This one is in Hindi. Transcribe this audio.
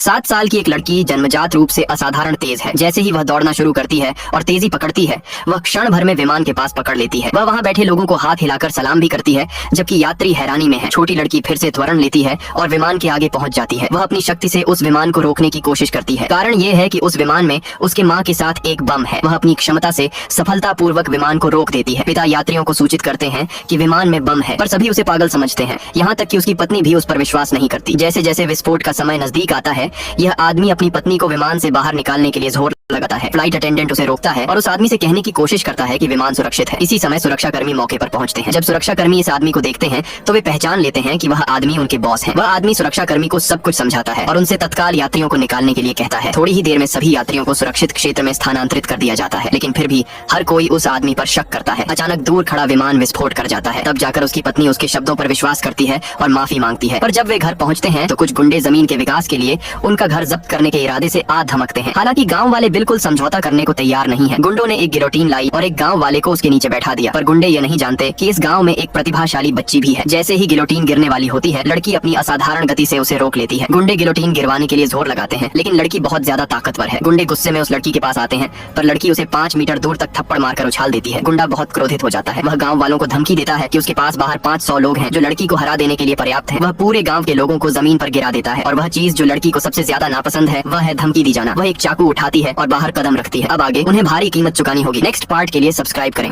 7 साल की एक लड़की जन्मजात रूप से असाधारण तेज है। जैसे ही वह दौड़ना शुरू करती है और तेजी पकड़ती है, वह क्षण भर में विमान के पास पकड़ लेती है। वह वहां बैठे लोगों को हाथ हिलाकर सलाम भी करती है, जबकि यात्री हैरानी में है। छोटी लड़की फिर से त्वरण लेती है और विमान के आगे पहुंच जाती है। वह अपनी शक्ति से उस विमान को रोकने की कोशिश करती है। कारण ये है कि उस विमान में उसके माँ के साथ एक बम है। वह अपनी क्षमता से सफलतापूर्वक विमान को रोक देती है। पिता यात्रियों को सूचित करते हैं कि विमान में बम है, पर सभी उसे पागल समझते हैं। यहाँ तक कि उसकी पत्नी भी उस पर विश्वास नहीं करती। जैसे जैसे विस्फोट का समय नजदीक आता है, यह आदमी अपनी पत्नी को विमान से बाहर निकालने के लिए जोर लगाता है। फ्लाइट अटेंडेंट उसे रोकता है और उस आदमी से कहने की कोशिश करता है कि विमान सुरक्षित है। इसी समय सुरक्षाकर्मी मौके पर पहुंचते हैं। जब सुरक्षाकर्मी इस आदमी को देखते हैं तो वे पहचान लेते हैं कि वह आदमी उनके बॉस हैं। वह आदमी सुरक्षाकर्मी को सब कुछ समझाता है और उनसे तत्काल यात्रियों को निकालने के लिए कहता है। थोड़ी ही देर में सभी यात्रियों को सुरक्षित क्षेत्र में स्थानांतरित कर दिया जाता है, लेकिन फिर भी हर कोई उस आदमी पर शक करता है। अचानक दूर खड़ा विमान विस्फोट कर जाता है। तब जाकर उसकी पत्नी उसके शब्दों पर विश्वास करती है और माफी मांगती है। पर जब वे घर पहुंचते हैं तो कुछ गुंडे जमीन के विकास के लिए उनका घर जब्त करने के इरादे से आ धमकते हैं। हालांकि गांव वाले बिल्कुल समझौता करने को तैयार नहीं है। गुंडों ने एक गिलोटीन लाई और एक गांव वाले को उसके नीचे बैठा दिया, पर गुंडे ये नहीं जानते कि इस गांव में एक प्रतिभाशाली बच्ची भी है। जैसे ही गिलोटीन गिरने वाली होती है, लड़की अपनी असाधारण गति से उसे रोक लेती है। गुंडे गिलोटीन गिरवाने के लिए जोर लगाते हैं, लेकिन लड़की बहुत ज्यादा ताकतवर है। गुंडे गुस्से में उस लड़की के पास आते हैं, पर लड़की उसे 5 मीटर दूर तक थप्पड़ मारकर उछाल देती है। गुंडा बहुत क्रोधित हो जाता है। वह गाँव वालों को धमकी देता है कि उसके पास बाहर 500 लोग हैं जो लड़की को हरा देने के लिए पर्याप्त है। वह पूरे गाँव के लोगों को जमीन पर गिरा देता है और वह चीज जो लड़की को सबसे ज्यादा नापसंद है वह है धमकी दी जाना। वह एक चाकू उठाती है और बाहर कदम रखती है। अब आगे उन्हें भारी कीमत चुकानी होगी। नेक्स्ट पार्ट के लिए सब्सक्राइब करें।